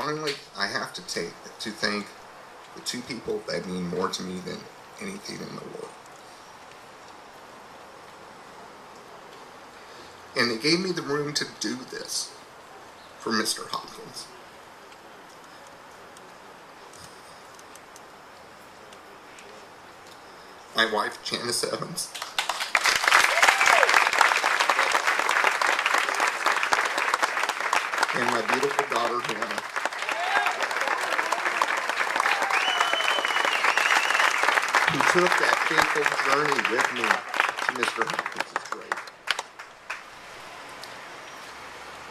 finally, I have to thank the two people that mean more to me than anything in the world. And they gave me the room to do this for Mr. Hopkins. My wife, Janice Evans. And my beautiful daughter, Hannah. Who took that fateful journey with me to Mr. Hopkins' grave.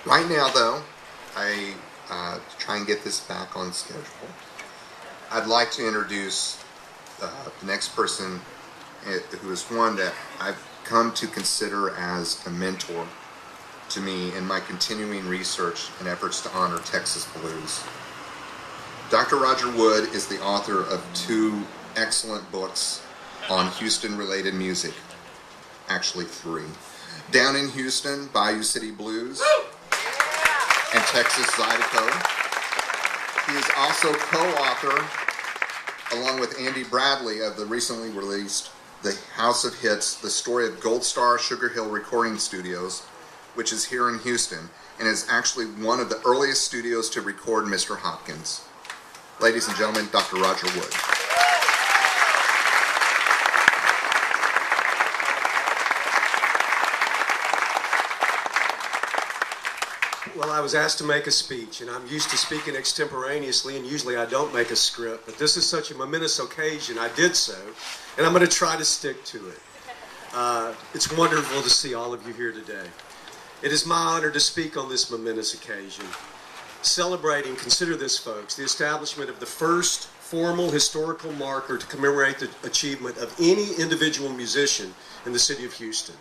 Right now, though, to try and get this back on schedule, I'd like to introduce the next person who is one that I've come to consider as a mentor to me in my continuing research and efforts to honor Texas blues. Dr. Roger Wood is the author of 2 excellent books on Houston-related music. Actually 3. Down in Houston, Bayou City Blues, and Texas Zydeco. He is also co-author, along with Andy Bradley, of the recently released The House of Hits, the story of Gold Star Sugar Hill Recording Studios, which is here in Houston, and is actually one of the earliest studios to record Mr. Hopkins. Ladies and gentlemen, Dr. Roger Wood. Well, I was asked to make a speech, and I'm used to speaking extemporaneously, and usually I don't make a script, but this is such a momentous occasion, I did so, and I'm going to try to stick to it. It's wonderful to see all of you here today. It is my honor to speak on this momentous occasion, celebrating, consider this folks, the establishment of the first formal historical marker to commemorate the achievement of any individual musician in the city of Houston.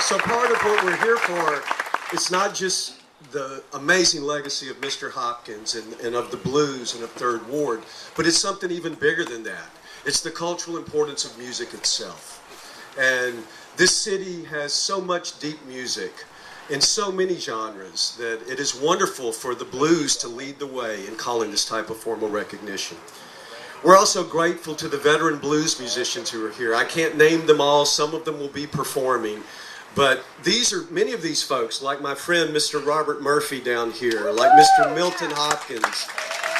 So part of what we're here for, it's not just the amazing legacy of Mr. Hopkins and of the blues and of Third Ward, but it's something even bigger than that. It's the cultural importance of music itself. And this city has so much deep music in so many genres that it is wonderful for the blues to lead the way in calling this type of formal recognition. We're also grateful to the veteran blues musicians who are here. I can't name them all. Some of them will be performing. But many of these folks, like my friend Mr. Robert Murphy down here, like Mr. Milton Hopkins,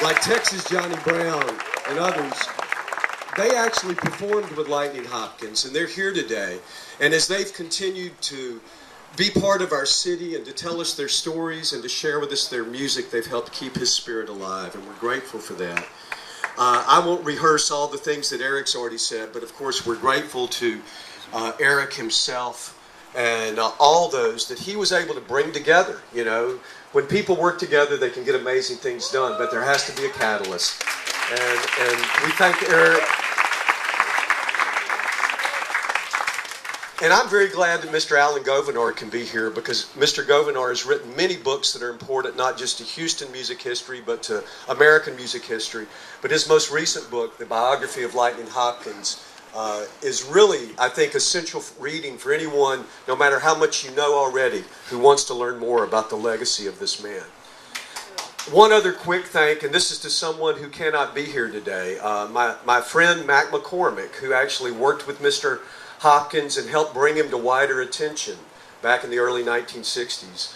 like Texas Johnny Brown and others, they actually performed with Lightnin Hopkins, and they're here today. And as they've continued to be part of our city and to tell us their stories and to share with us their music, they've helped keep his spirit alive, and we're grateful for that. I won't rehearse all the things that Eric's already said, but of course we're grateful to Eric himself and all those that he was able to bring together. You know, when people work together, they can get amazing things done, but there has to be a catalyst. And we thank Eric. And I'm very glad that Mr. Alan Gouverneur can be here, because Mr. Gouverneur has written many books that are important not just to Houston music history, but to American music history. But his most recent book, The Biography of Lightnin Hopkins, is really, I think, essential reading for anyone, no matter how much you know already, who wants to learn more about the legacy of this man. One other quick thank, and this is to someone who cannot be here today, my friend Mac McCormick, who actually worked with Mr. Hopkins and helped bring him to wider attention back in the early 1960s.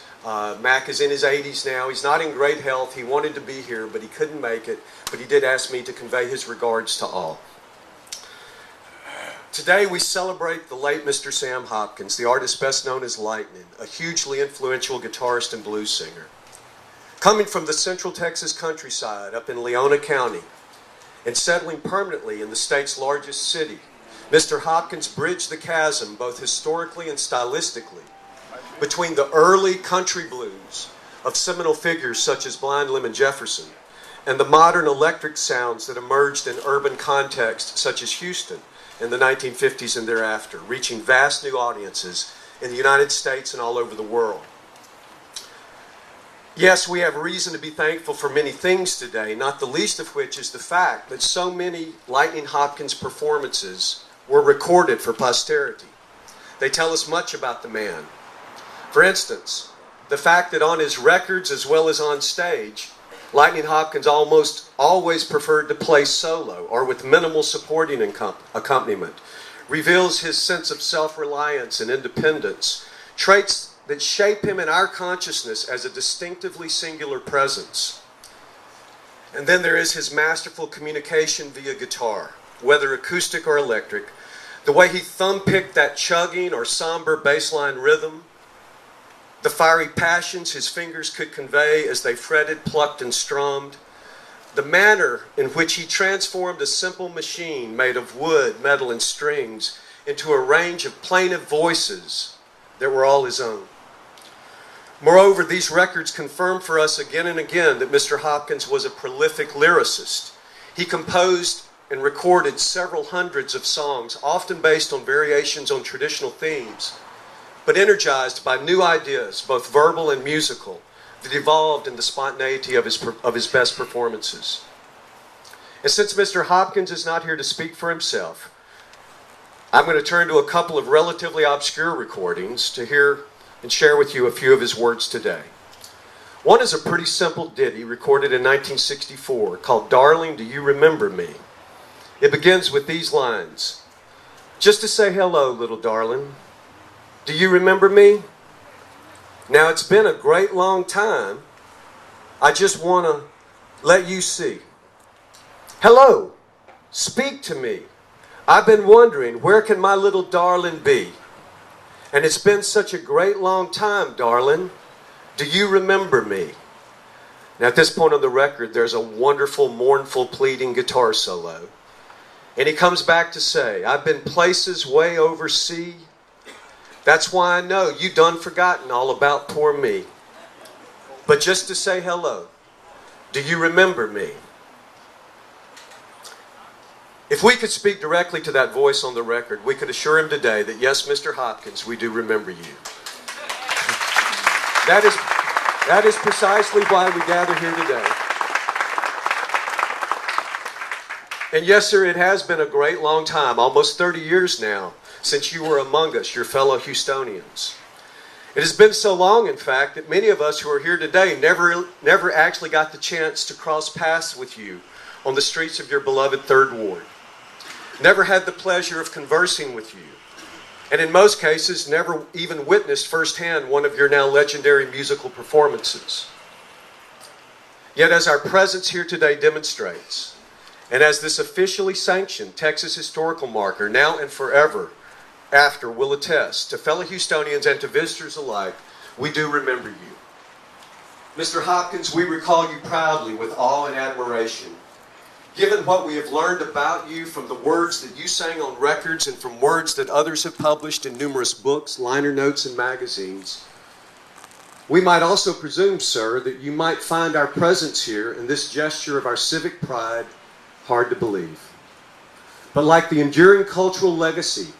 Mac is in his 80s now. He's not in great health. He wanted to be here, but he couldn't make it. But he did ask me to convey his regards to all. Today we celebrate the late Mr. Sam Hopkins, the artist best known as Lightnin, a hugely influential guitarist and blues singer. Coming from the central Texas countryside up in Leona County and settling permanently in the state's largest city, Mr. Hopkins bridged the chasm both historically and stylistically between the early country blues of seminal figures such as Blind Lemon Jefferson and the modern electric sounds that emerged in urban contexts such as Houston in the 1950s and thereafter, reaching vast new audiences in the United States and all over the world. Yes, we have reason to be thankful for many things today, not the least of which is the fact that so many Lightnin Hopkins performances were recorded for posterity. They tell us much about the man. For instance, the fact that on his records as well as on stage, Lightnin Hopkins almost always preferred to play solo or with minimal supporting accompaniment reveals his sense of self-reliance and independence, traits that shape him in our consciousness as a distinctively singular presence. And then there is his masterful communication via guitar, whether acoustic or electric, the way he thumb-picked that chugging or somber bassline rhythm, the fiery passions his fingers could convey as they fretted, plucked, and strummed, the manner in which he transformed a simple machine made of wood, metal, and strings into a range of plaintive voices that were all his own. Moreover, these records confirm for us again and again that Mr. Hopkins was a prolific lyricist. He composed and recorded several hundreds of songs, often based on variations on traditional themes, but energized by new ideas, both verbal and musical, that evolved in the spontaneity of his best performances. And since Mr. Hopkins is not here to speak for himself, I'm going to turn to a couple of relatively obscure recordings to hear and share with you a few of his words today. One is a pretty simple ditty recorded in 1964 called "Darling, Do You Remember Me?" It begins with these lines: "Just to say hello, little darling. Do you remember me? Now it's been a great long time. I just want to let you see. Hello, speak to me. I've been wondering, where can my little darling be? And it's been such a great long time, darling. Do you remember me?" Now at this point on the record, there's a wonderful, mournful, pleading guitar solo. And he comes back to say, "I've been places way overseas. That's why I know you done forgotten all about poor me. But just to say hello, do you remember me?" If we could speak directly to that voice on the record, we could assure him today that, yes, Mr. Hopkins, we do remember you. That is precisely why we gather here today. And yes, sir, it has been a great long time, almost 30 years now, since you were among us, your fellow Houstonians. It has been so long, in fact, that many of us who are here today never actually got the chance to cross paths with you on the streets of your beloved Third Ward. Never had the pleasure of conversing with you, and in most cases, never even witnessed firsthand one of your now legendary musical performances. Yet as our presence here today demonstrates, and as this officially sanctioned Texas historical marker now and forever after will attest to fellow Houstonians and to visitors alike, we do remember you. Mr. Hopkins, we recall you proudly with awe and admiration. Given what we have learned about you from the words that you sang on records and from words that others have published in numerous books, liner notes, and magazines, we might also presume, sir, that you might find our presence here and this gesture of our civic pride hard to believe. But like the enduring cultural legacy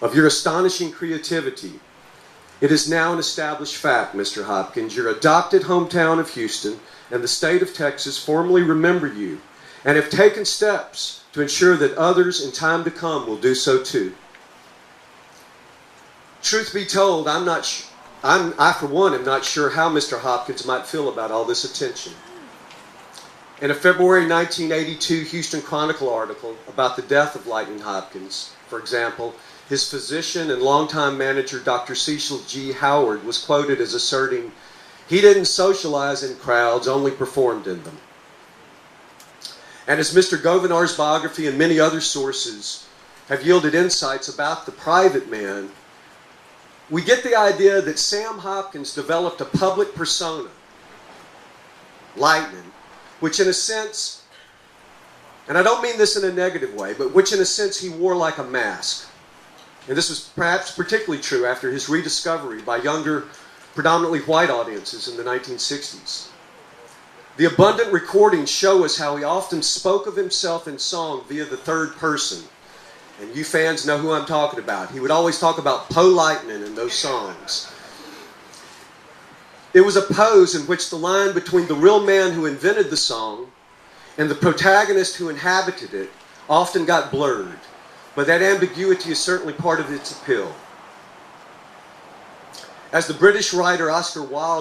of your astonishing creativity, it is now an established fact, Mr. Hopkins. Your adopted hometown of Houston and the state of Texas formally remember you and have taken steps to ensure that others in time to come will do so too. Truth be told, I for one am not sure how Mr. Hopkins might feel about all this attention. In a February 1982 Houston Chronicle article about the death of Lightnin Hopkins, for example, his physician and longtime manager, Dr. Cecil G. Howard, was quoted as asserting, "He didn't socialize in crowds, only performed in them." And as Mr. Govinar's biography and many other sources have yielded insights about the private man, we get the idea that Sam Hopkins developed a public persona, Lightnin, which in a sense, and I don't mean this in a negative way, but which in a sense he wore like a mask. And this was perhaps particularly true after his rediscovery by younger, predominantly white audiences in the 1960s. The abundant recordings show us how he often spoke of himself in song via the third person. And you fans know who I'm talking about. He would always talk about Po Lightnin in those songs. It was a pose in which the line between the real man who invented the song and the protagonist who inhabited it often got blurred. But that ambiguity is certainly part of its appeal. As the British writer Oscar Wilde